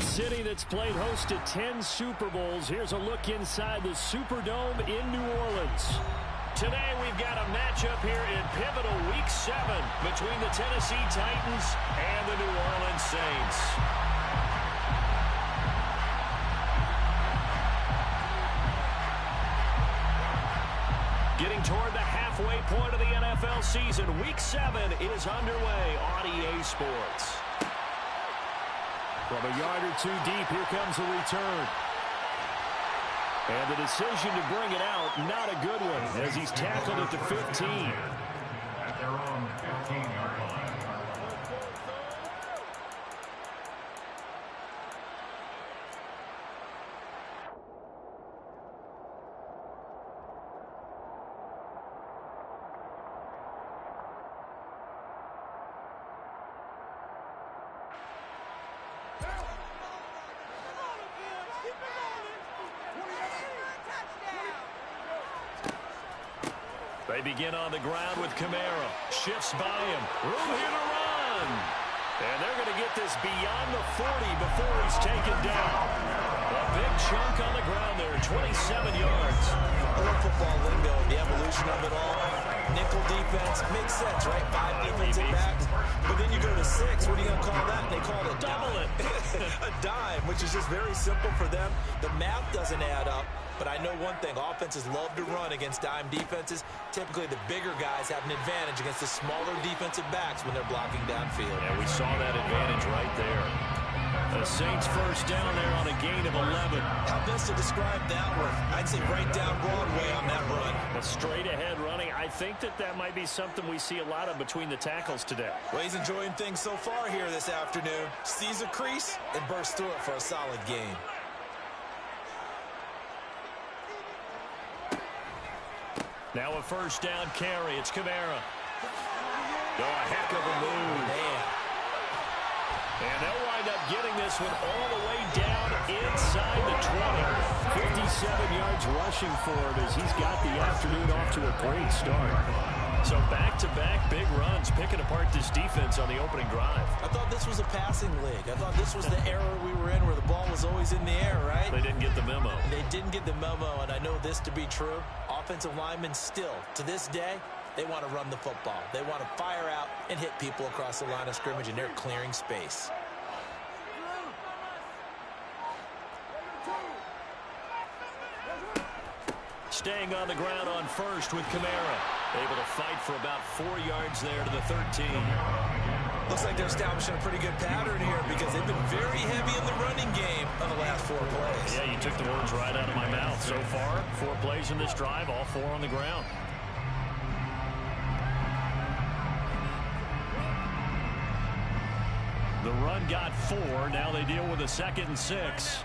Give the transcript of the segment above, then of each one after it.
city that's played host to 10 Super Bowls. Here's a look inside the Superdome in New Orleans. Today we've got a matchup here in pivotal Week 7 between the Tennessee Titans and the New Orleans Saints. Getting toward the halfway point of the NFL season, Week 7 is underway on EA Sports. From a yard or two deep, here comes a return. And the decision to bring it out, not a good one, as he's tackled at the 15. At their own 15-yard line. They begin on the ground with Kamara. Shifts by him. Room here to run. And they're going to get this beyond the 40 before he's taken down. A big chunk on the ground there, 27 yards. A little football lingo, the evolution of it all. Nickel defense makes sense, right? 5 defensive backs. But then you go to 6. What are you going to call that? They call it double it. A dime, which is just very simple for them. The math doesn't add up. But I know one thing, offenses love to run against dime defenses. Typically, the bigger guys have an advantage against the smaller defensive backs when they're blocking downfield. Yeah, we saw that advantage right there. The Saints first down there on a gain of 11. How best to describe that one? I'd say right down Broadway on that run. A straight ahead running. I think that might be something we see a lot of between the tackles today. Well, he's enjoying things so far here this afternoon. Sees a crease and bursts through it for a solid gain. Now a first down carry. It's Kamara. Oh, a heck of a move. Man. And they'll wind up getting this one all the way down inside the 20. 57 yards rushing for him as he's got the afternoon off to a great start. So back-to-back big runs, picking apart this defense on the opening drive. I thought this was a passing league. I thought this was the era we were in where the ball was always in the air, right? They didn't get the memo. They didn't get the memo, and I know this to be true. Offensive linemen still, to this day, they want to run the football. They want to fire out and hit people across the line of scrimmage, and they're clearing space. Staying on the ground on first with Kamara. Able to fight for about 4 yards there to the 13. Looks like they're establishing a pretty good pattern here because they've been very heavy in the running game on the last 4 plays. Yeah, you took the words right out of my mouth. So far, 4 plays in this drive, all 4 on the ground. The run got 4. Now they deal with a 2nd and 6.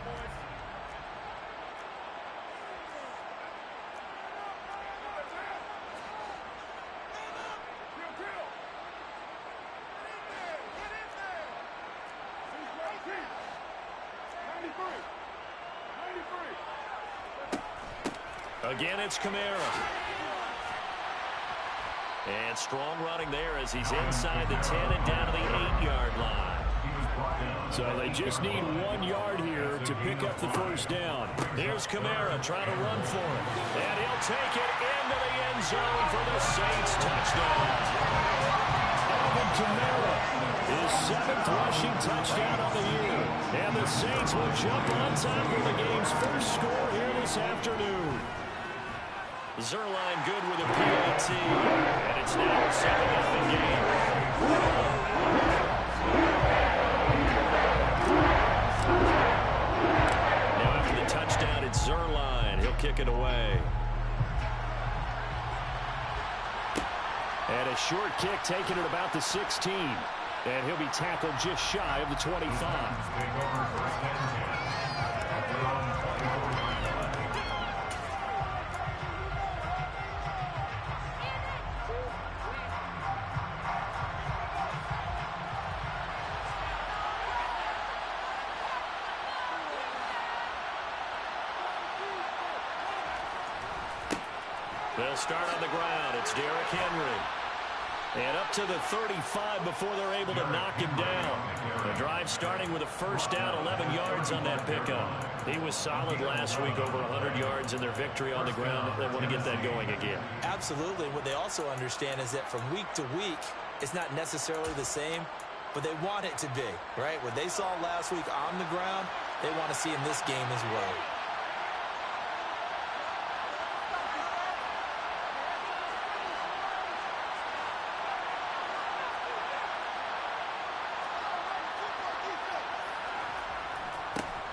Again, it's Kamara. And strong running there as he's inside the 10 and down to the 8-yard line. So they just need 1 yard here to pick up the first down. Here's Kamara trying to run for it. And he'll take it into the end zone for the Saints touchdown. Alvin Kamara, his 7th rushing touchdown on the year. And the Saints will jump on top of the game's first score here this afternoon. Zerline good with a PAT, and it's now a 7-0 game. Now after the touchdown, it's Zerline. He'll kick it away. And a short kick taken at about the 16. And he'll be tackled just shy of the 25. They'll start on the ground. It's Derrick Henry. And up to the 35 before they're able to knock him down. The drive starting with a first down, 11 yards on that pickup. He was solid last week, over 100 yards in their victory on the ground. They want to get that going again. Absolutely. What they also understand is that from week to week, it's not necessarily the same, but they want it to be, right? What they saw last week on the ground, they want to see in this game as well.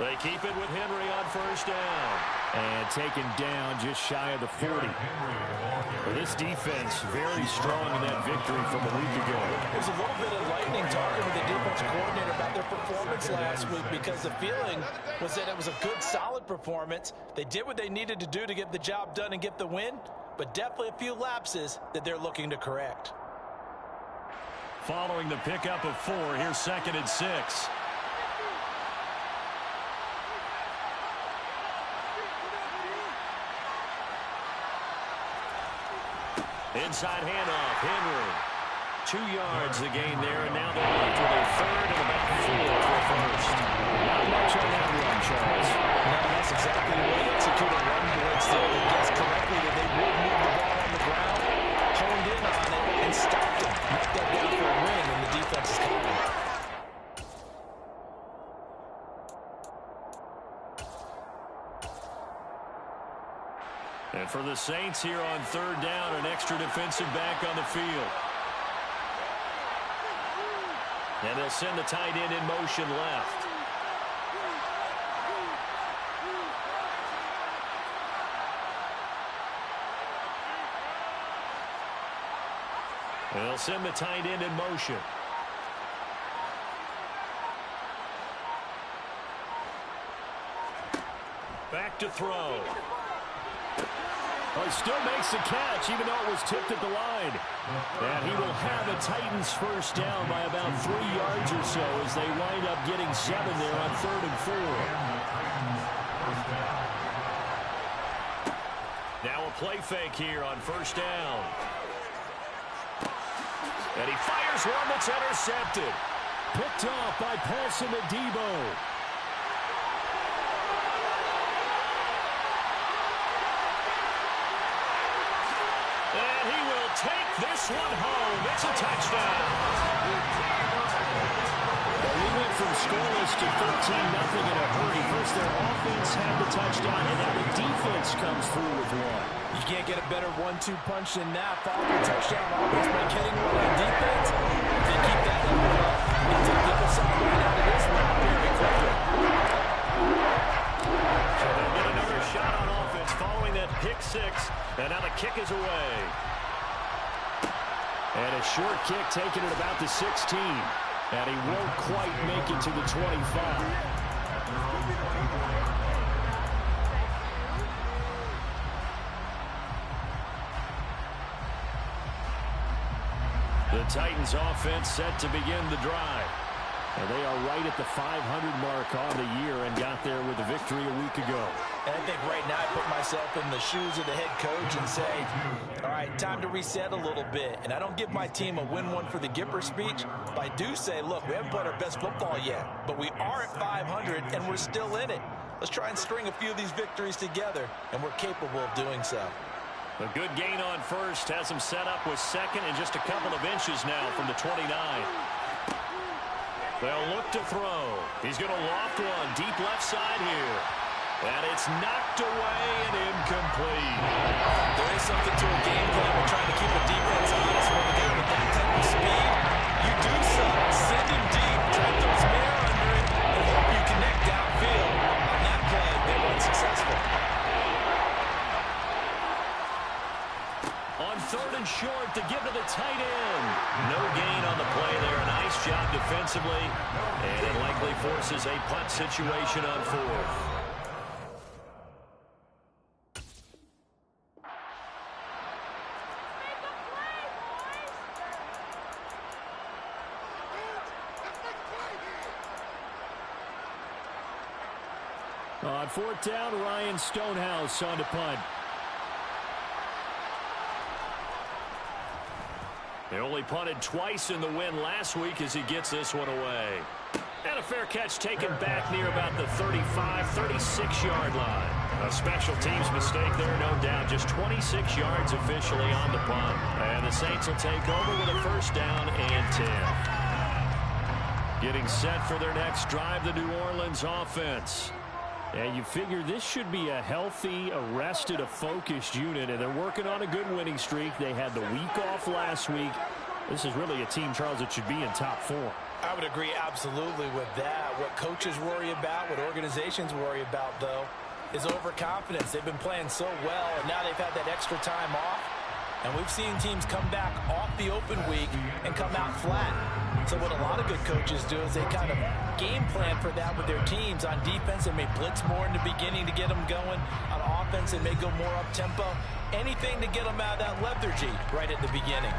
They keep it with Henry on first down. And taken down just shy of the 40. Well, this defense very strong in that victory from a week ago. There's a little bit of lightning talking with the defense coordinator about their performance last week, because the feeling was that it was a good, solid performance. They did what they needed to do to get the job done and get the win, but definitely a few lapses that they're looking to correct. Following the pickup of 4, here's 2nd and 6. Inside handoff, Henry. 2 yards the gain there, and now they're left with a 3rd and about 4 for first. Not much on that run, Charles. No, that's exactly the way they executed one blitz there. They guessed correctly that they would move the ball on the ground, honed in on it, and stopped them. Knocked that down for a win, and the defense is coming. And for the Saints here on 3rd down, an extra defensive back on the field. And they'll send the tight end in motion left. And they'll send the tight end in motion. Back to throw. Well, he still makes the catch, even though it was tipped at the line. And he will have a Titans first down by about 3 yards or so as they wind up getting 7 there on 3rd and 4. Now a play fake here on first down. And he fires one that's intercepted. Picked off by Paulson Adebo. Take this one home. It's a touchdown. Well, we went from scoreless to 13-0 in a hurry. First, their offense had the touchdown, and now the defense comes through with one. You can't get a better 1-2 punch than that. Follow the touchdown offense by getting one on defense. They keep that level up. They take the other side right out of this one very quickly. So they'll get another shot on offense following that pick 6, and now the kick is away. And a short kick taken at about the 16. And he won't quite make it to the 25. The Titans offense set to begin the drive. And they are right at the 500 mark on the year and got there with a victory a week ago. And I think right now I put myself in the shoes of the head coach and say, all right, time to reset a little bit. And I don't give my team a win one for the Gipper speech, but I do say, look, we haven't played our best football yet, but we are at 500 and we're still in it. Let's try and string a few of these victories together, and we're capable of doing so. A good gain on first has him set up with 2nd and just a couple of inches now from the 29. They'll look to throw. He's going to loft one deep left side here. And it's knocked away and incomplete. There is something to a game plan. We're trying to keep the defense honest with a guy with that type of speed. You do so. Send him deep. Try to throw some air under it and hope you connect downfield. On that play, they were unsuccessful. On 3rd and short to give to the tight end. No gain on the play there. A nice job defensively. And it likely forces a punt situation on 4th. On 4th down, Ryan Stonehouse on to punt. They only punted twice in the win last week as he gets this one away. And a fair catch taken back near about the 35, 36-yard line. A special teams mistake there, no doubt. Just 26 yards officially on the punt. And the Saints will take over with a first down and 10. Getting set for their next drive, the New Orleans offense. And you figure this should be a healthy, a rested, a focused unit, and they're working on a good winning streak. They had the week off last week. This is really a team, Charles, that should be in top form. I would agree absolutely with that. What coaches worry about, what organizations worry about, though, is overconfidence. They've been playing so well, and now they've had that extra time off. And we've seen teams come back off the open week and come out flat. So what a lot of good coaches do is they kind of game plan for that with their teams. On defense, they may blitz more in the beginning to get them going. On offense, they may go more up-tempo. Anything to get them out of that lethargy right at the beginning.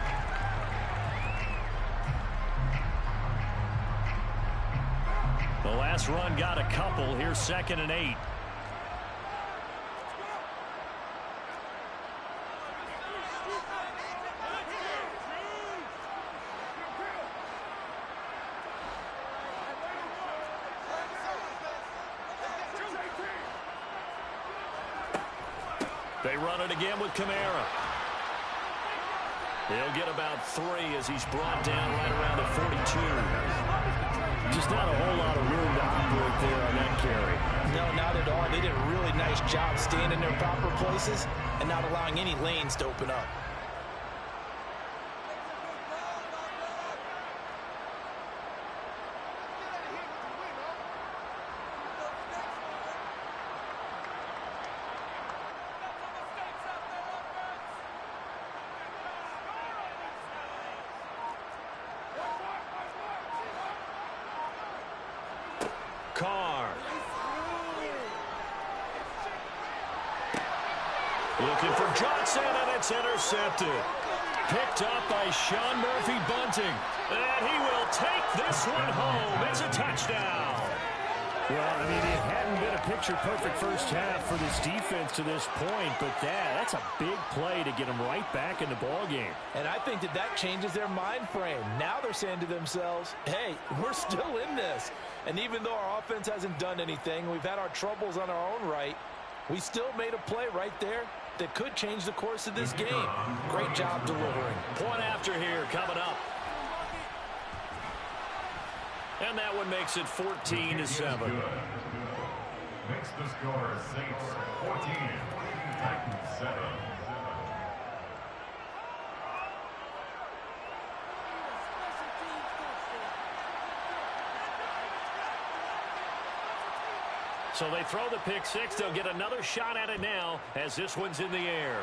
The last run got a couple. Here's 2nd and 8. They run it again with Kamara. They'll get about 3 as he's brought down right around the 42. Just not a whole lot of room to operate there on that carry. No, not at all. They did a really nice job staying in their proper places and not allowing any lanes to open up. Carr. Looking for Johnson, and it's intercepted. Picked up by Sean Murphy-Bunting. And he will take this one home. It's a touchdown. Well, I mean, it hadn't been a picture-perfect first half for this defense to this point, but that's a big play to get them right back in the ballgame. And I think that changes their mind frame. Now they're saying to themselves, hey, we're still in this. And even though our offense hasn't done anything, we've had our troubles on our own right, we still made a play right there that could change the course of this game. Great job delivering. Point after here coming up. And that one makes it 14-7. Makes the score Saints 14, Titans 7. So they throw the pick six. They'll get another shot at it now as this one's in the air.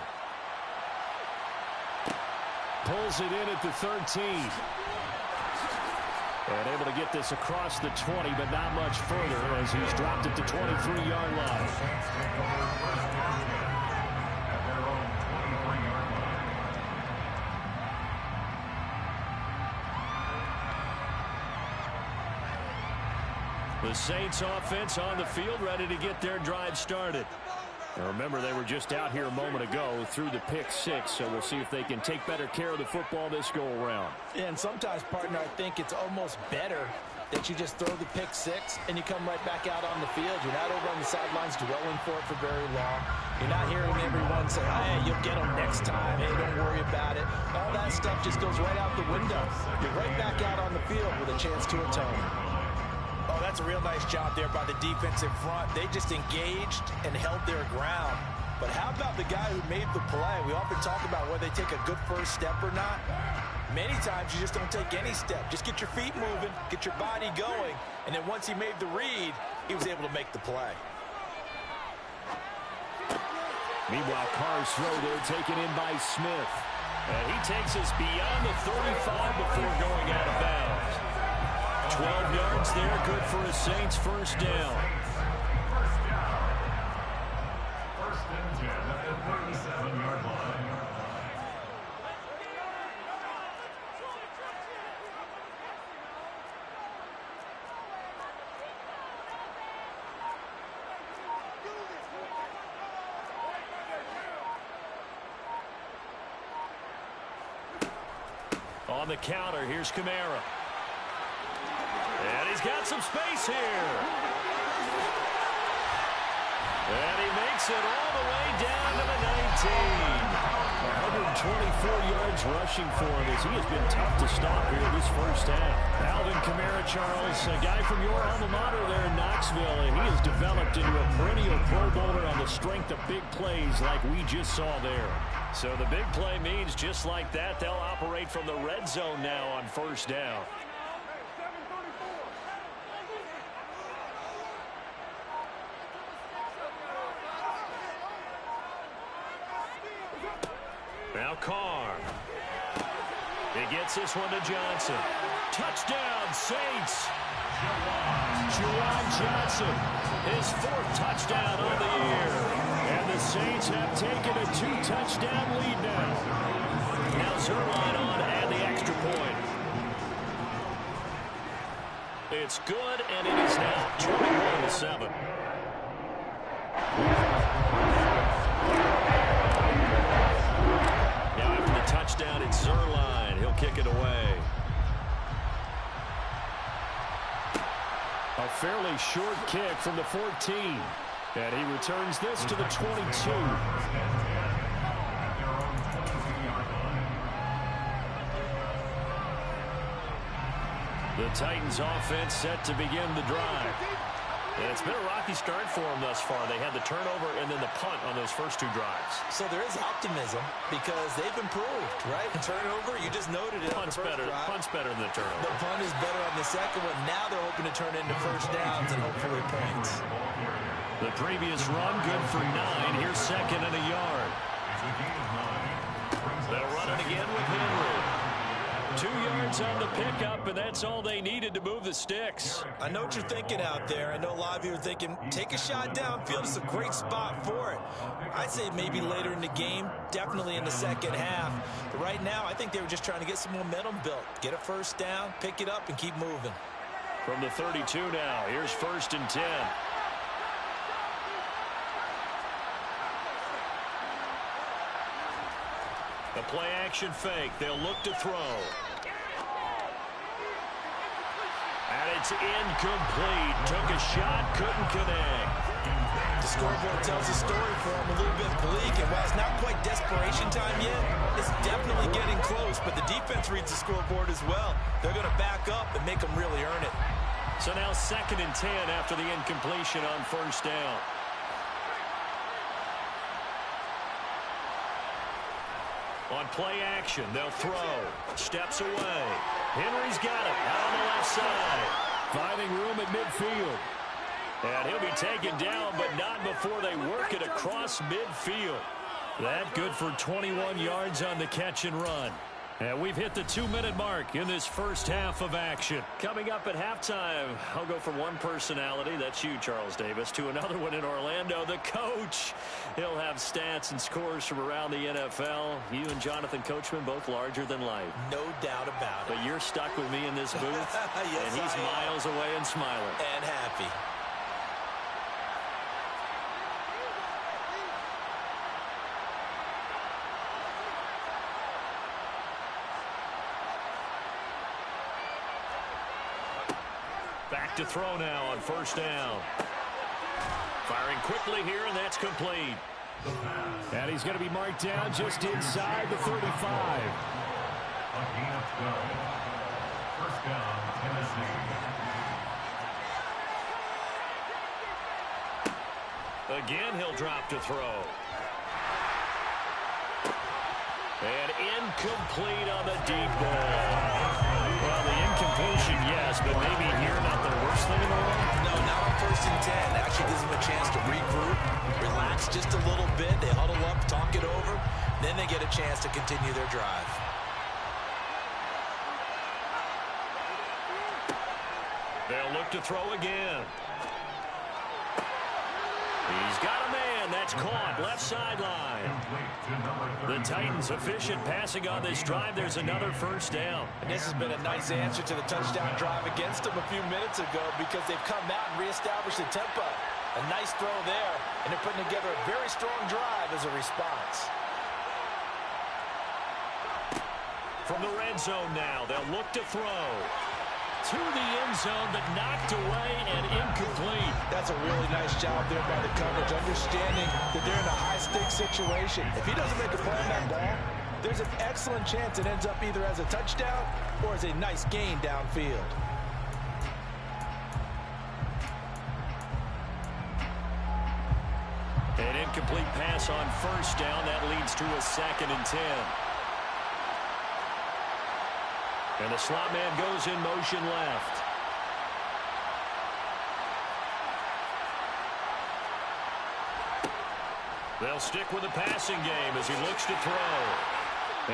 Pulls it in at the 13. And able to get this across the 20, but not much further as he's dropped it to 23-yard line. The Saints offense on the field ready to get their drive started. And remember, they were just out here a moment ago through the pick six, so we'll see if they can take better care of the football this go-around. And sometimes, partner, I think it's almost better that you just throw the pick six and you come right back out on the field. You're not over on the sidelines dwelling for it for very long. You're not hearing everyone say, hey, you'll get them next time. Hey, don't worry about it. All that stuff just goes right out the window. You're right back out on the field with a chance to atone. Oh, that's a real nice job there by the defensive front. They just engaged and held their ground. But how about the guy who made the play? We often talk about whether they take a good first step or not. Many times you just don't take any step. Just get your feet moving, get your body going, and then once he made the read, he was able to make the play. Meanwhile, Carr's throw there taken in by Smith. And he takes us beyond the 35 before going out of bounds. 12 yards there, good for a Saints first down. First and 10 at the 37-yard line. On the counter, here's Kamara. And he's got some space here. And he makes it all the way down to the 19. 124 yards rushing for him as he has been tough to stop here this first half. Alvin Kamara, Charles, a guy from your alma mater there in Knoxville, and he has developed into a perennial Pro Bowler on the strength of big plays like we just saw there. So the big play means just like that, they'll operate from the red zone now on first down. Now Carr. He gets this one to Johnson. Touchdown, Saints. Juwan Johnson, his 4th touchdown on the year. And the Saints have taken a 2-touchdown lead now. Now Zerline on and the extra point. It's good, and it is now 21-7. Touchdown, it's Zerline. He'll kick it away. A fairly short kick from the 14. And he returns this to the 22. The Titans offense set to begin the drive. And it's been a rocky start for them thus far. They had the turnover and then the punt on those first 2 drives. So there is optimism because they've improved, right? Turnover, you just noted it. Punt's better than the turnover. The punt is better on the second one. Now they're hoping to turn into first downs and hopefully points. The previous run, good for 9. Here's 2nd and a yard. They'll run it again with Henry. 2 yards on the pickup, and that's all they needed to move the sticks. I know what you're thinking out there. I know a lot of you are thinking, take a shot downfield. It's a great spot for it. I'd say maybe later in the game, definitely in the second half. But right now, I think they were just trying to get some momentum built. Get a first down, pick it up, and keep moving. From the 32 now, here's 1st and 10. A play-action fake. They'll look to throw. And it's incomplete. Took a shot, couldn't connect. The scoreboard tells a story for him, a little bit bleak. And while it's not quite desperation time yet, it's definitely getting close. But the defense reads the scoreboard as well. They're going to back up and make them really earn it. So now 2nd and 10 after the incompletion on first down. On play action, they'll throw. Steps away. Henry's got it out on the left side. Finding room at midfield. And he'll be taken down, but not before they work it across midfield. That good for 21 yards on the catch and run. And we've hit the 2-minute mark in this first half of action. Coming up at halftime, I'll go from one personality, that's you, Charles Davis, to another one in Orlando, the coach. He'll have stats and scores from around the NFL. You and Jonathan Coachman, both larger than life. No doubt about it. But you're stuck with me in this booth, yes, and he's miles away and smiling. And happy. Back to throw now on first down. Firing quickly here, and that's complete. And he's going to be marked down just inside the 35. First down, Tennessee. Again, he'll drop to throw. And incomplete on the deep ball. Well, the incompletion, yes, but maybe here not the worst thing in the world. No, not on 1st and 10. Actually gives them a chance to regroup, relax just a little bit. They huddle up, talk it over. Then they get a chance to continue their drive. They'll look to throw again. He's got a man. That's caught. Left sideline. The Titans efficient passing on this drive. There's another first down. And this has been a nice answer to the touchdown drive against them a few minutes ago because they've come out and reestablished the tempo. A nice throw there, and they're putting together a very strong drive as a response. From the red zone now, they'll look to throw. To the end zone, but knocked away and incomplete. That's a really nice job there by the coverage, understanding that they're in a high-stakes situation. If he doesn't make a play on that ball, there's an excellent chance it ends up either as a touchdown or as a nice gain downfield. An incomplete pass on first down. That leads to a 2nd and 10. And the slot man goes in motion left. They'll stick with the passing game as he looks to throw.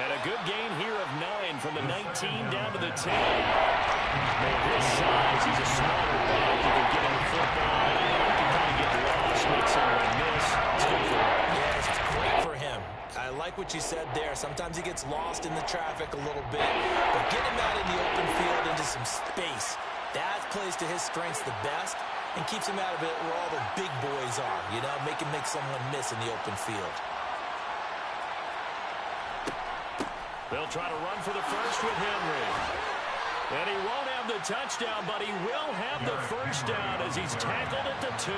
And a good gain here of 9 from the 19 down to the 10. At his size, he's a smaller back. You can get him the football. He can kind of get lost, make someone miss. Yeah, it's great for him. I like what you said there. Sometimes he gets lost in the traffic a little bit. But get him out in the open field into some space. That plays to his strengths the best and keeps him out of it where all the big boys are. You know, make someone miss in the open field. They'll try to run for the first with Henry. And he won't have the touchdown, but he will have the first down as he's tackled at the 2.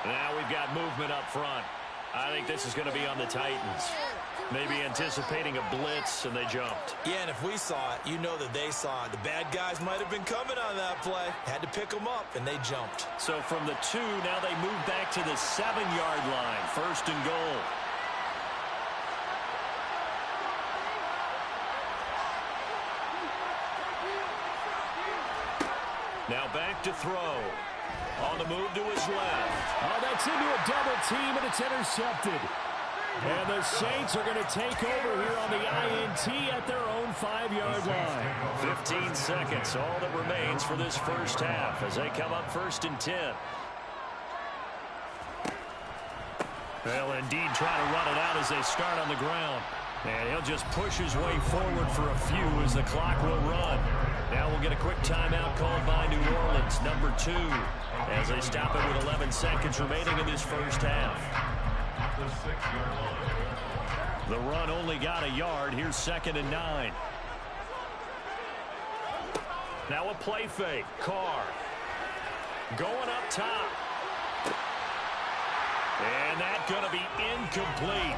Now we've got movement up front. I think this is going to be on the Titans. Maybe anticipating a blitz, and they jumped. Yeah, and if we saw it, you know that they saw it. The bad guys might have been coming on that play. Had to pick them up, and they jumped. So from the 2, now they move back to the 7-yard line. 1st and goal. Now back to throw. On the move to his left. Oh, that's into a double team, and it's intercepted. And the Saints are going to take over here on the INT at their own 5-yard line. 15 seconds, all that remains for this first half as they come up 1st and 10. They'll indeed try to run it out as they start on the ground. And he'll just push his way forward for a few as the clock will run. Now we'll get a quick timeout called by New Orleans, number 2, as they stop it with 11 seconds remaining in this first half. The run only got a yard. Here's 2nd and 9. Now a play fake. Carr going up top. And that's going to be incomplete.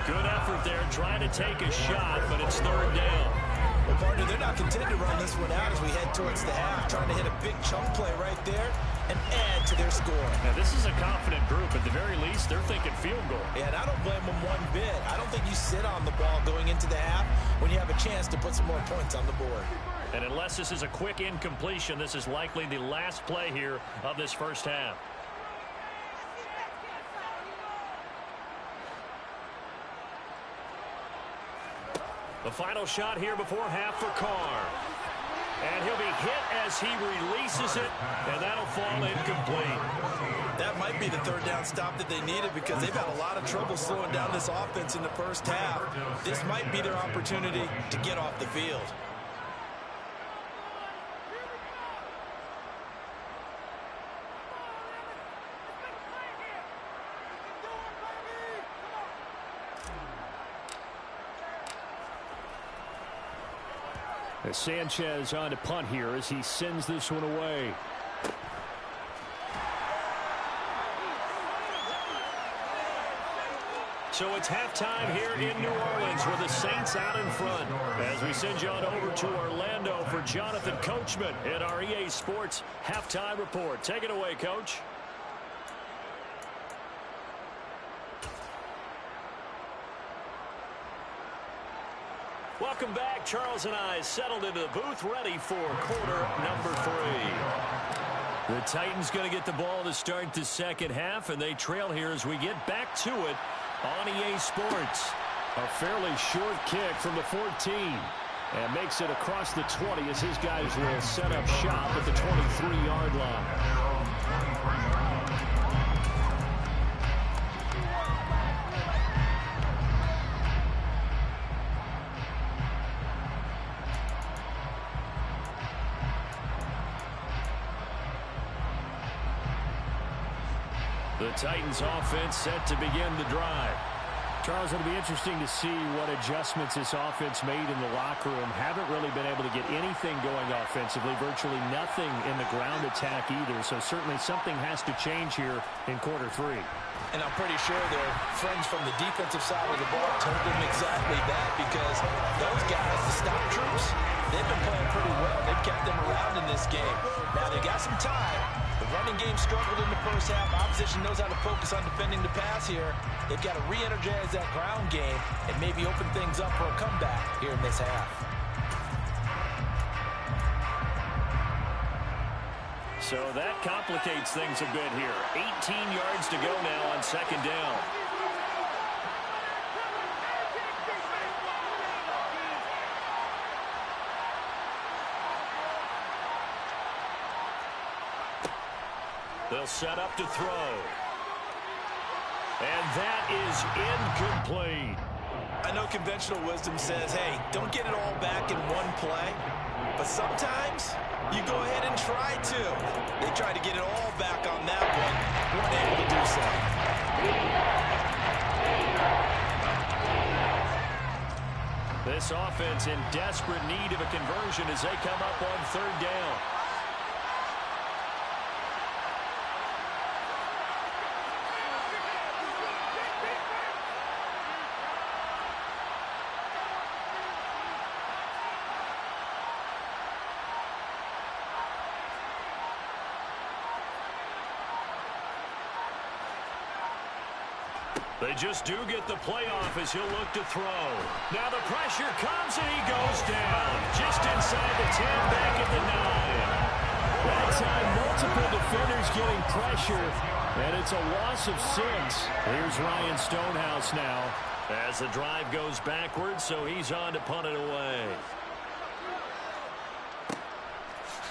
Good effort there trying to take a shot, but it's 3rd down. Well, partner, they're not content to run this one out as we head towards the half, trying to hit a big chunk play right there and add to their score. Now, this is a confident group. At the very least, they're thinking field goal. Yeah, and I don't blame them one bit. I don't think you sit on the ball going into the half when you have a chance to put some more points on the board. And unless this is a quick incompletion, this is likely the last play here of this first half. The final shot here before half for Carr. And he'll be hit as he releases it, and that'll fall incomplete. That might be the 3rd down stop that they needed because they've had a lot of trouble slowing down this offense in the first half. This might be their opportunity to get off the field. Sanchez on to punt here as he sends this one away. So it's halftime here in New Orleans with the Saints out in front. As we send you on over to Orlando for Jonathan Coachman at our EA Sports Halftime Report. Take it away, Coach. Welcome back. Charles and I settled into the booth ready for quarter number 3. The Titans going to get the ball to start the second half, and they trail here as we get back to it on EA Sports. A fairly short kick from the 14. And makes it across the 20 as his guys will set up shop at the 23-yard line. The Titans offense set to begin the drive. Charles, it'll be interesting to see what adjustments this offense made in the locker room. Haven't really been able to get anything going offensively, virtually nothing in the ground attack either. So certainly something has to change here in quarter three. And I'm pretty sure their friends from the defensive side of the ball told them exactly that, because those guys, the stop troops, they've been playing pretty well. They've kept them around in this game. Now, they got some time. The running game struggled in the first half. Opposition knows how to focus on defending the pass here. They've got to re-energize that ground game and maybe open things up for a comeback here in this half. So that complicates things a bit here. 18 yards to go now on second down. They'll set up to throw. And that is incomplete. I know conventional wisdom says, hey, don't get it all back in one play. But sometimes you go ahead and try to. They tried to get it all back on that one. Weren't able to do so. This offense in desperate need of a conversion as they come up on third down. They just do get the playoff as he'll look to throw. Now the pressure comes and he goes down. Just inside the 10, back at the 9. That time, multiple defenders getting pressure, and it's a loss of 6. Here's Ryan Stonehouse now. As the drive goes backwards, so he's on to punt it away.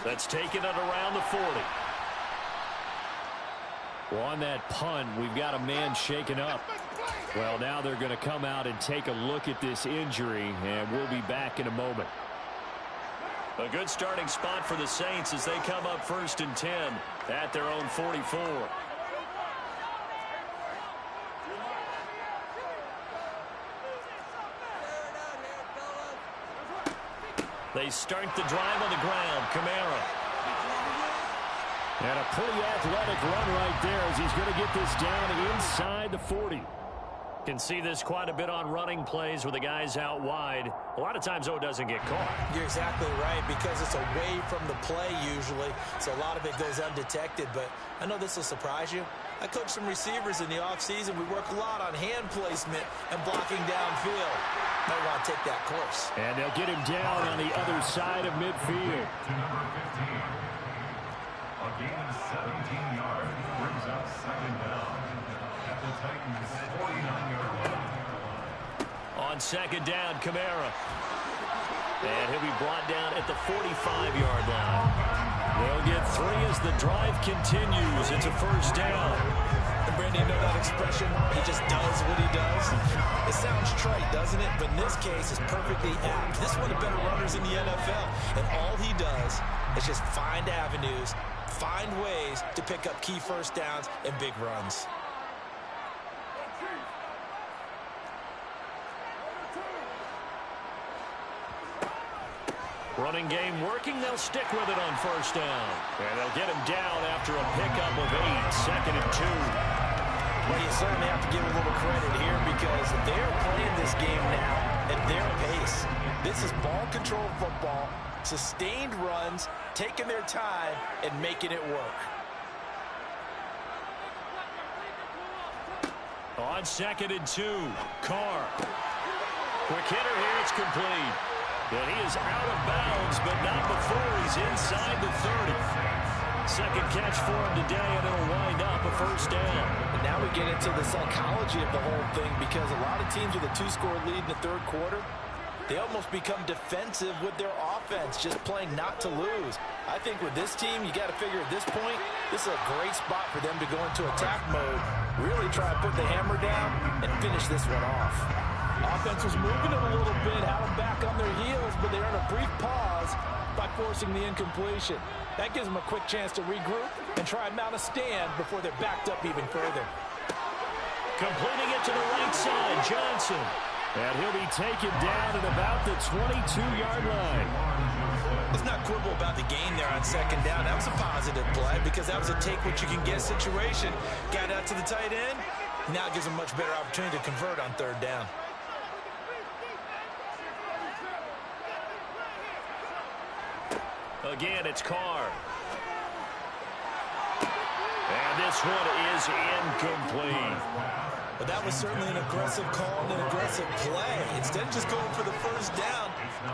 That's taken it around the 40. Well, on that punt, we've got a man shaken up. Well, now they're going to come out and take a look at this injury, and we'll be back in a moment. A good starting spot for the Saints as they come up 1st and 10 at their own 44. They start the drive on the ground. Kamara. And a pretty athletic run right there as he's going to get this down inside the 40. Can see this quite a bit on running plays with the guys out wide. A lot of times, though, it doesn't get caught. You're exactly right, because it's away from the play usually, so a lot of it goes undetected. But I know this will surprise you. I coach some receivers in the offseason. We work a lot on hand placement and blocking downfield. Might want to take that course. And they'll get him down on the other side of midfield. To number 15. A gain of 17 yards brings up second down at the Titans' 49-yard line. On second down, Kamara. And he'll be brought down at the 45-yard line. They'll get 3 as the drive continues. It's a first down. And Brandon, you know that expression? He just does what he does. It sounds trite, doesn't it? But in this case, it's perfectly apt. This is one of the better runners in the NFL. And all he does is just find avenues, find ways to pick up key first downs and big runs. Running game working. They'll stick with it on first down. And they'll get him down after a pickup of 8. Second and 2. Well, you certainly have to give a little credit here, because they're playing this game now at their pace. This is ball control football, sustained runs, taking their time, and making it work. On second and 2, Carr. Quick hitter here. It's complete. And he is out of bounds, but not before he's inside the 30. Second catch for him today, and it'll wind up a first down. And now we get into the psychology of the whole thing, because a lot of teams with a 2-score lead in the third quarter, they almost become defensive with their offense, just playing not to lose. I think with this team, you got to figure at this point, this is a great spot for them to go into attack mode, really try to put the hammer down and finish this one off. Offense was moving it a little bit, had them back on their heels, but they're in a brief pause. by forcing the incompletion. That gives them a quick chance to regroup and try and mount a stand before they're backed up even further. Completing it to the right side, Johnson. And he'll be taken down at about the 22-yard line. Let's not quibble about the gain there on second down. That was a positive play because that was a take-what-you-can-get situation. Got out to the tight end. Now it gives them a much better opportunity to convert on third down. Again, it's Carr. And this one is incomplete. But that was certainly an aggressive call and an aggressive play. Instead of just going for the first down,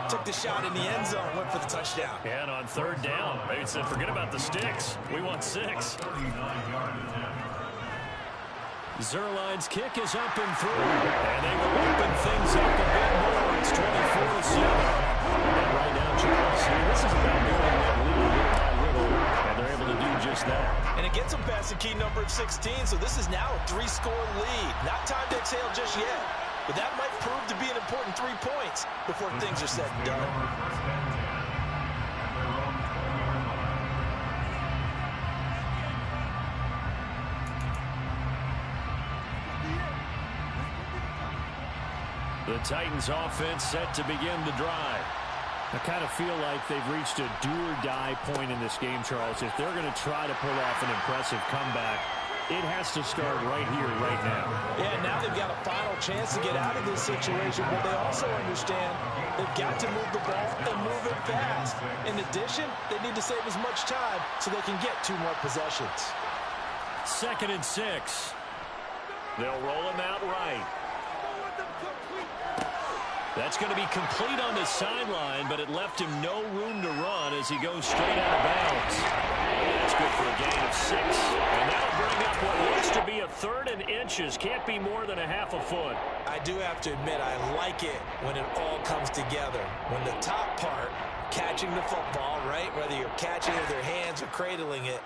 took the shot in the end zone, went for the touchdown. And on third down, they said, forget about the sticks. We want 6. Zerline's kick is up and through. And they will open things up a bit more. It's 24-7. And right now, Charles, this is about going that lead little by little, and they're able to do just that. And it gets them past the key number of 16, so this is now a 3-score lead. Not time to exhale just yet, but that might prove to be an important 3 points before things are said and done. The Titans offense set to begin the drive. I kind of feel like they've reached a do-or-die point in this game, Charles. If they're going to try to pull off an impressive comeback, it has to start right here, right now. Yeah, now they've got a final chance to get out of this situation, but they also understand they've got to move the ball and move it fast. In addition, they need to save as much time so they can get 2 more possessions. 2nd and 6. They'll roll him out right. That's going to be complete on the sideline, but it left him no room to run as he goes straight out of bounds. That's good for a gain of 6. And that'll bring up what looks to be a 3rd and inches. Can't be more than a half a foot. I do have to admit, I like it when it all comes together. When the top part, catching the football, right, whether you're catching it with your hands or cradling it,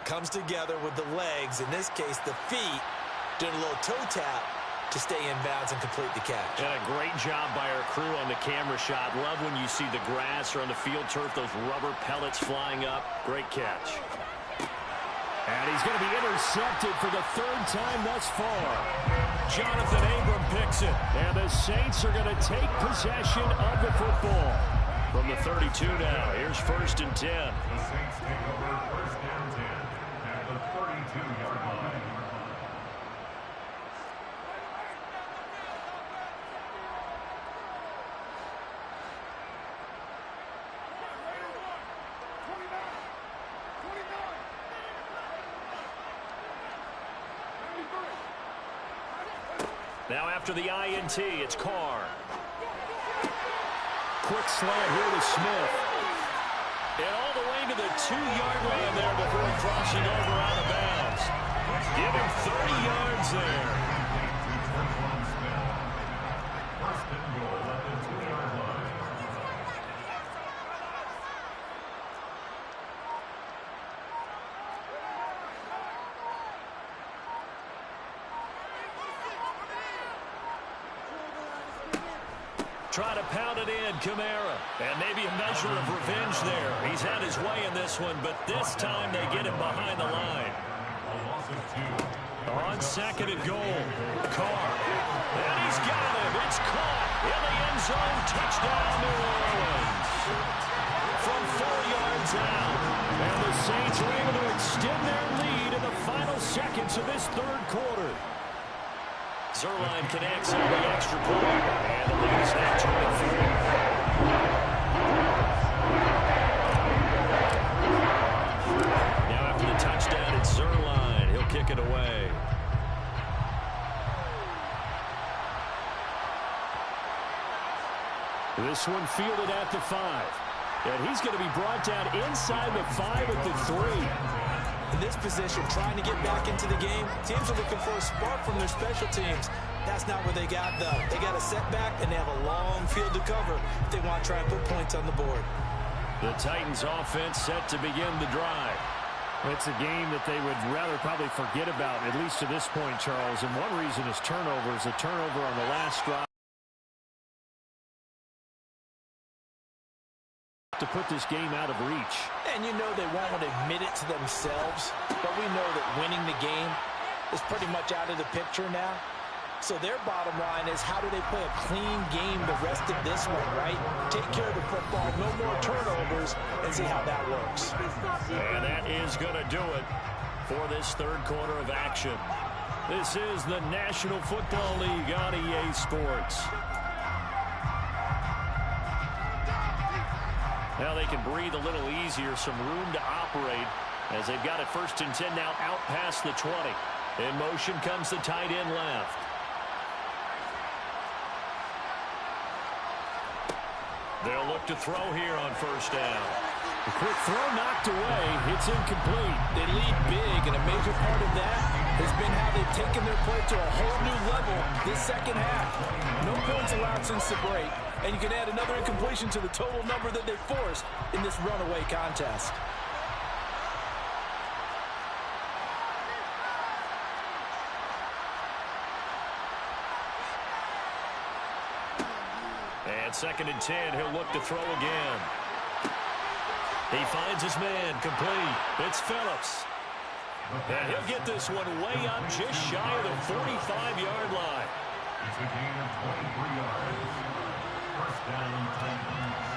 comes together with the legs, in this case the feet, doing a little toe tap to stay in bounds and complete the catch. And a great job by our crew on the camera shot. Love when you see the grass or on the field turf, those rubber pellets flying up. Great catch. And he's going to be intercepted for the 3rd time thus far. Jonathan Abram picks it. And the Saints are going to take possession of the football. From the 32 now, here's 1st and 10. The Saints take over 1st and 10 at the 32-yard line. Now after the INT, it's Carr. Quick slant here to Smith. And all the way to the 2-yard line there before crossing over out of bounds. Give him 30 yards there. First and goal at the 2-yard line. Try to pound it in, Kamara. And maybe a measure of revenge there. He's had his way in this one, but this time they get him behind the line. A loss of 2. On 2nd and goal, Carr. And he's got him. It's caught in the end zone. Touchdown, New Orleans. From 4 yards out. And the Saints are able to extend their lead in the final seconds of this 3rd quarter. Zerline connects on the extra point. And the lead is now 23. Now after the touchdown, it's Zerline. He'll kick it away. This one fielded at the 5. And he's going to be brought down inside the 5 at the 3. In this position, trying to get back into the game, teams are looking for a spark from their special teams. That's not what they got, though. They got a setback, and they have a long field to cover if they want to try and put points on the board. The Titans offense set to begin the drive. It's a game that they would rather probably forget about, at least to this point, Charles. And one reason is turnovers. A turnover on the last drive to put this game out of reach. And you know they won't admit it to themselves, but we know that winning the game is pretty much out of the picture now. So their bottom line is, how do they play a clean game the rest of this one, right? Take care of the football, no more turnovers, and see how that works. And that is going to do it for this third quarter of action. This is the National Football League on EA Sports. Now they can breathe a little easier, some room to operate as they've got it 1st and 10 now out past the 20. In motion comes the tight end left. They'll look to throw here on 1st down. The quick throw knocked away. It's incomplete. They lead big, and a major part of that has been how they've taken their play to a whole new level this second half. No points allowed since the break, and you can add another incompletion to the total number that they forced in this runaway contest. And 2nd and 10, he'll look to throw again. He finds his man, complete. It's Phillips. And he'll get this one way up just shy of the 45-yard line. It's a gain of 23 yards. 1st down, Titans.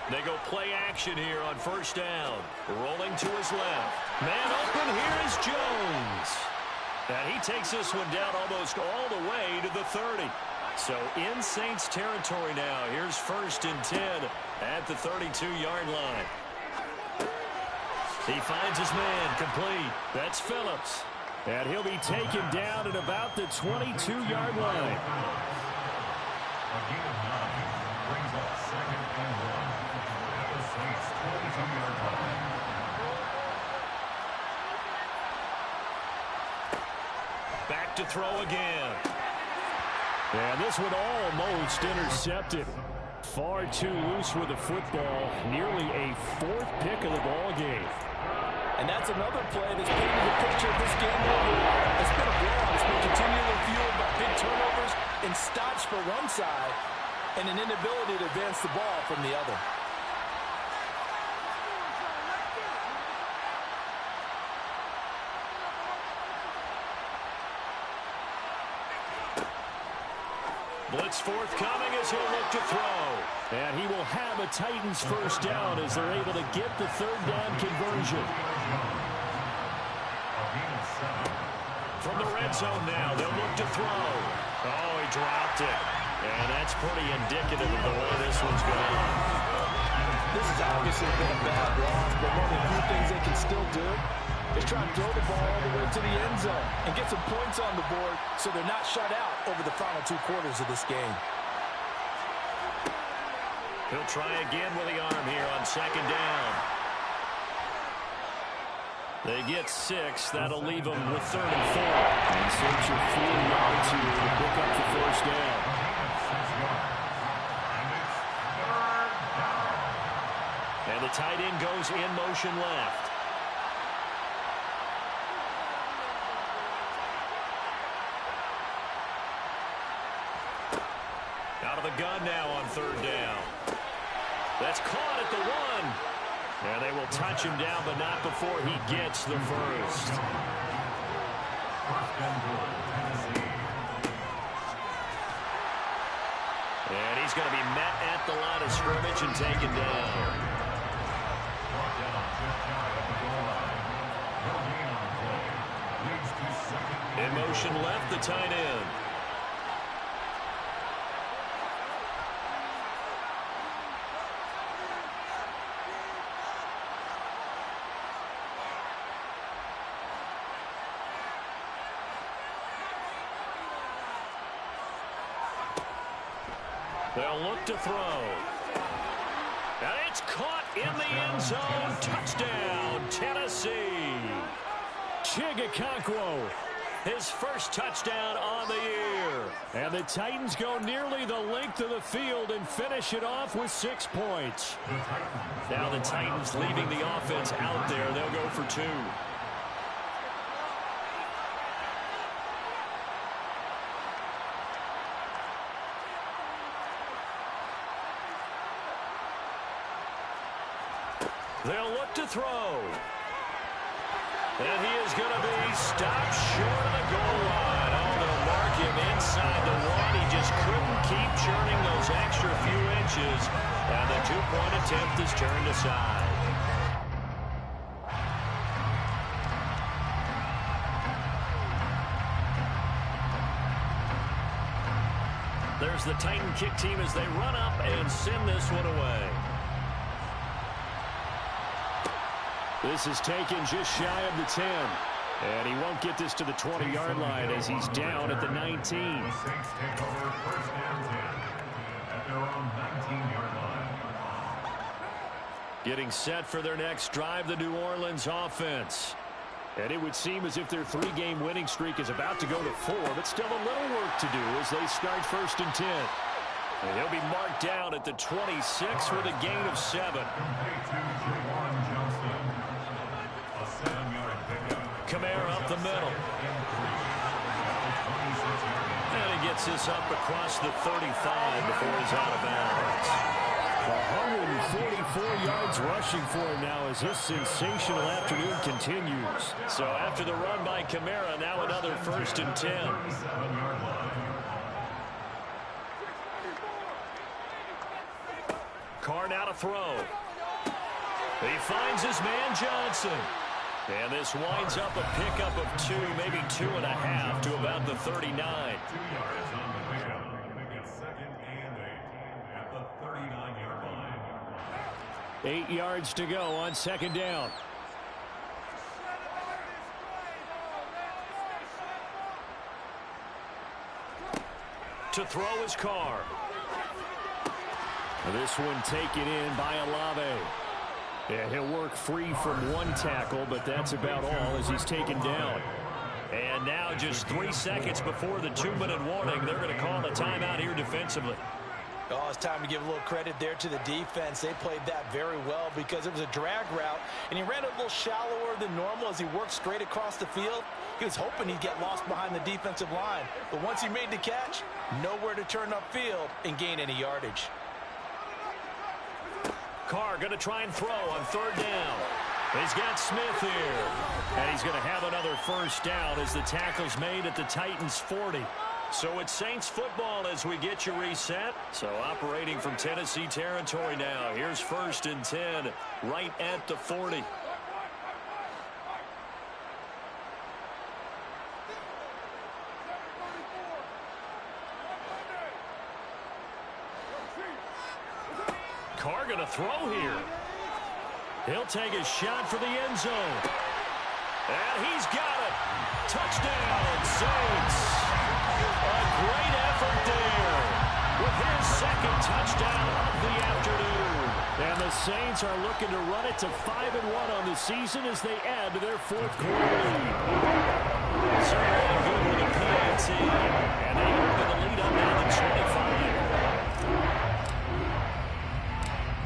They go play action here on 1st down. Rolling to his left. Man open, here is Jones. And he takes this one down almost all the way to the 30. So in Saints territory now. Here's 1st and 10 at the 32-yard line. He finds his man, complete. That's Phillips. And he'll be taken down at about the 22-yard line. A gain of 9 brings up 2nd and 1 at the Saints' 22-yard line. Back to throw again. And this one almost intercepted. Far too loose with the football. Nearly a 4th pick of the ball game. And that's another play that's painted the picture of this game overall. It's been a blowout. It's been continually fueled by big turnovers and stops for one side and an inability to advance the ball from the other. Blitz forthcoming as he'll look to throw. And he will have a Titans 1st down as they're able to get the 3rd down conversion. From the red zone now, they'll look to throw. Oh, he dropped it. And that's pretty indicative of the way this one's going. This has obviously been a bad loss, but one of the few things they can still do is try and throw the ball all the way to the end zone and get some points on the board so they're not shut out over the final 2 quarters of this game. He'll try again with the arm here on 2nd down. They get 6. That'll leave them with 3rd and 4. In search of 4 yards here to pick up the 1st down. And the tight end goes in motion left. Out of the gun now on 3rd down. That's caught at the 1. And they will touch him down, but not before he gets the 1st. And he's going to be met at the line of scrimmage and taken down. In motion left, the tight end. They'll look to throw. And it's caught in the end zone. Touchdown, Tennessee. Chigakonkwo. His 1st touchdown on the year. And the Titans go nearly the length of the field and finish it off with 6 points. Now the Titans leaving the offense out there. They'll go for 2. They'll look to throw. And he is going to be stopped short of the goal line. Oh, they'll mark him inside the one. He just couldn't keep churning those extra few inches. And the two-point attempt is turned aside. There's the Titan kick team as they run up and send this one away. This is taken just shy of the 10. And he won't get this to the 20-yard line as he's down at the 19. The Saints take over first and 10 at their own 19-yard line. Getting set for their next drive, the New Orleans offense. And it would seem as if their three-game winning streak is about to go to 4, but still a little work to do as they start first and 10. And he'll be marked down at the 26 with a gain of 7. Complete to Jawan Johnson. A 7-yard pickup. Kamara up the middle. And he gets this up across the 35 before he's out of bounds. 144 yards rushing for him now as this sensational afternoon continues. So after the run by Kamara, now another first and 10. 37-yard line. Carr now to throw. He finds his man Johnson. And this winds up a pickup of 2, maybe 2.5 to about the 39. 2 yards on the pickup. Pickup second and 8 at the 39-yard line. 8 yards to go on second down. To throw is Carr. This one taken in by Olave. Yeah, he'll work free from one tackle, but that's about all as he's taken down. And now just 3 seconds before the 2-minute warning, they're going to call a timeout here defensively. Oh, it's time to give a little credit there to the defense. They played that very well because it was a drag route, and he ran it a little shallower than normal as he worked straight across the field. He was hoping he'd get lost behind the defensive line. But once he made the catch, nowhere to turn upfield and gain any yardage. Carr going to try and throw on third down. He's got Smith here. And he's going to have another first down as the tackle's made at the Titans' 40. So it's Saints football as we get you reset. So operating from Tennessee territory now. Here's first and 10 right at the 40. Carr going to throw here. He'll take a shot for the end zone. And he's got it. Touchdown, Saints. A great effort there with his second touchdown of the afternoon. And the Saints are looking to run it to 5-1 on the season as they add to their fourth quarter lead. Certainly good with the PAT. And they open the lead up now to 25.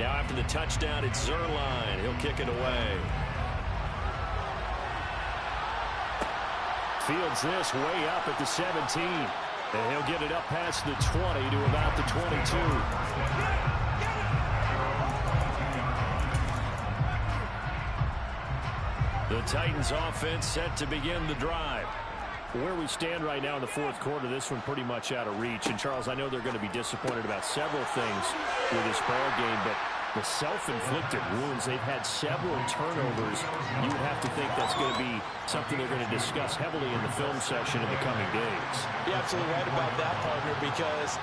Now after the touchdown, it's Zerline. He'll kick it away. Fields this way up at the 17. And he'll get it up past the 20 to about the 22. The Titans offense set to begin the drive. Where we stand right now in the fourth quarter, this one pretty much out of reach. And, Charles, I know they're going to be disappointed about several things with this ball game, but the self-inflicted wounds, they've had several turnovers. You would have to think that's going to be something they're going to discuss heavily in the film session in the coming days. You're absolutely right about that, partner, because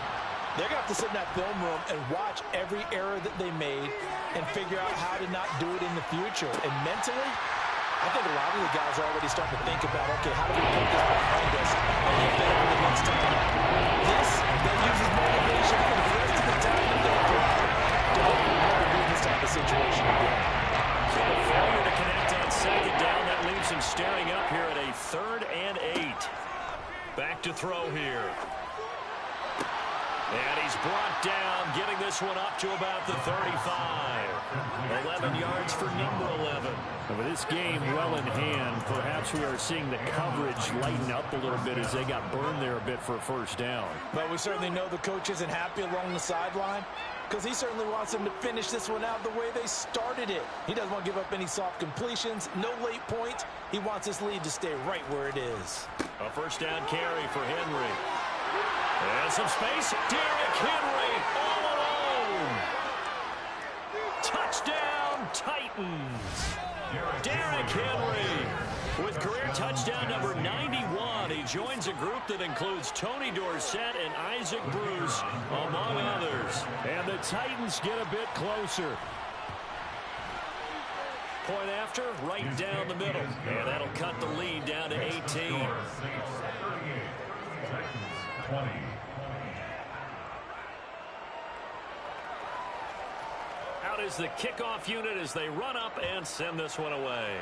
they're going to have to sit in that film room and watch every error that they made and figure out how to not do it in the future. And mentally, I think a lot of the guys are already starting to think about, okay, how do we put this behind us and get better for the next time? This, that uses motivation for the rest of the time that they're playing. Don't want to be in this type of situation again. So the failure to connect on second down, that leaves him staring up here at a 3rd and 8. Back to throw here. And he's brought down, getting this one up to about the 35. 11 yards for number 11. And with this game well in hand, perhaps we are seeing the coverage lighten up a little bit as they got burned there a bit for a first down. But we certainly know the coach isn't happy along the sideline. because he certainly wants them to finish this one out the way they started it. He doesn't want to give up any soft completions, no late points. He wants this lead to stay right where it is. A first down carry for Henry. And some space. Derrick Henry all alone. Touchdown, Titans. Derrick Henry with career touchdown number 91. He joins a group that includes Tony Dorsett and Isaac Bruce, among others. And the Titans get a bit closer. Point after, right down the middle. And that'll cut the lead down to 18. Titans 20. Out is the kickoff unit as they run up and send this one away.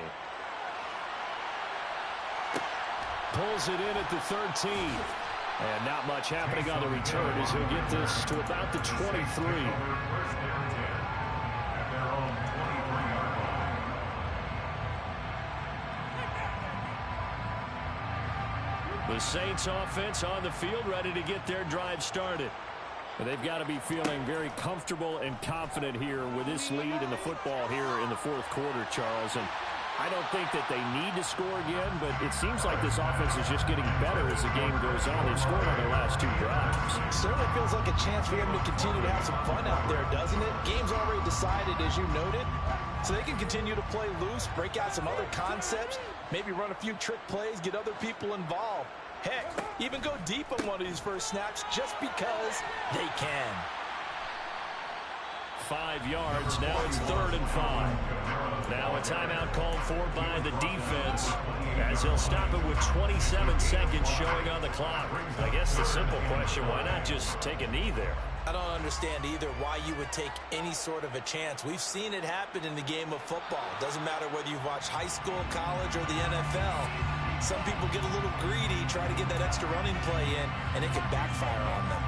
Pulls it in at the 13. And not much happening on the return as he'll get this to about the 23. The Saints offense on the field ready to get their drive started. And they've got to be feeling very comfortable and confident here with this lead in the football here in the fourth quarter, Charles. And I don't think that they need to score again, but it seems like this offense is just getting better as the game goes on. They've scored on their last two drives. Certainly feels like a chance for them to continue to have some fun out there, doesn't it? Game's already decided, as you noted. So they can continue to play loose, break out some other concepts, maybe run a few trick plays, get other people involved. Heck, even go deep on one of these first snaps just because they can. 5 yards. Now it's 3rd and 5. Now a timeout called for by the defense as he'll stop it with 27 seconds showing on the clock. I guess the simple question, why not just take a knee there? I don't understand either why you would take any sort of a chance. We've seen it happen in the game of football. Doesn't matter whether you've watched high school, college, or the NFL. Some people get a little greedy, try to get that extra running play in, and it can backfire on them.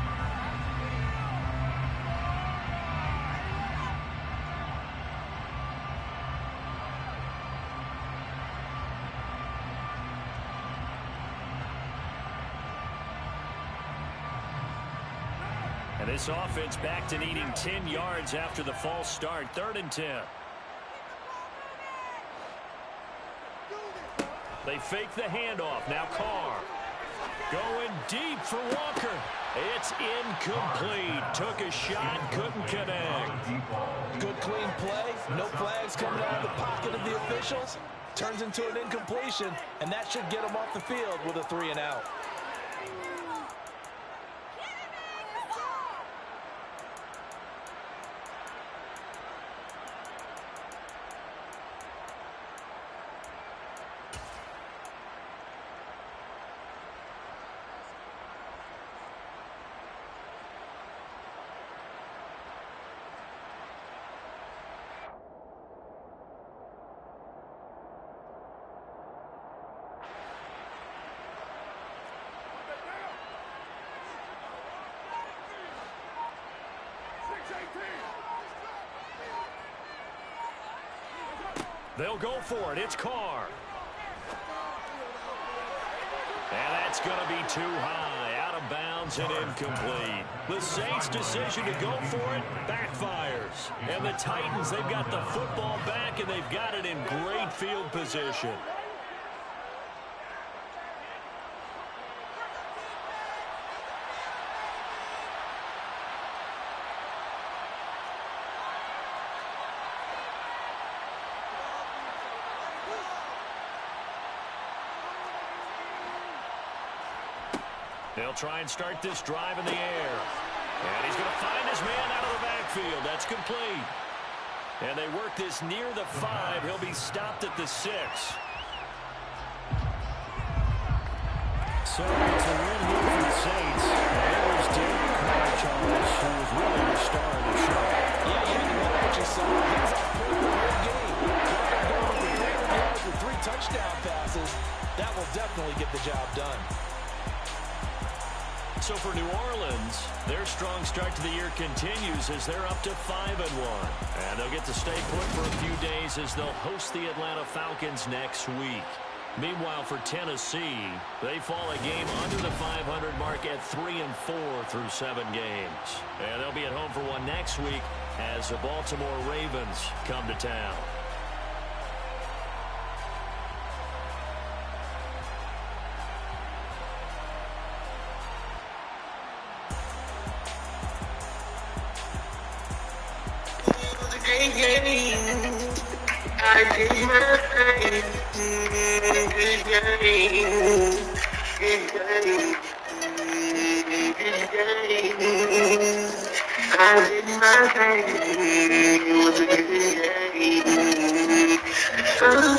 And this offense back to needing 10 yards after the false start. 3rd and 10. They fake the handoff. Now Carr going deep for Walker. It's incomplete. Took a shot, couldn't connect. Good clean play. No flags coming out of the pocket of the officials. Turns into an incompletion, and that should get them off the field with a 3 and out. They'll go for it. It's Carr. And that's going to be too high. Out of bounds and incomplete. The Saints' decision to go for it backfires. And the Titans, they've got the football back, and they've got it in great field position. They'll try and start this drive in the air. And he's going to find his man out of the backfield. That's complete. And they work this near the 5. He'll be stopped at the 6. So it's a win here for the Saints. And it was Derek Carr, Charles, who was really the star of the show. Yeah, you didn't know what you saw. He's on point the whole game. Going for 300 yards with 3 touchdown passes. That will definitely get the job done. So for New Orleans, their strong start to the year continues as they're up to 5-1. And they'll get to stay put for a few days as they'll host the Atlanta Falcons next week. Meanwhile, for Tennessee, they fall a game under the 500 mark at 3-4 through 7 games. And they'll be at home for one next week as the Baltimore Ravens come to town. I did my thing. Good game. Good game. Good game. I did my thing. It was a good game.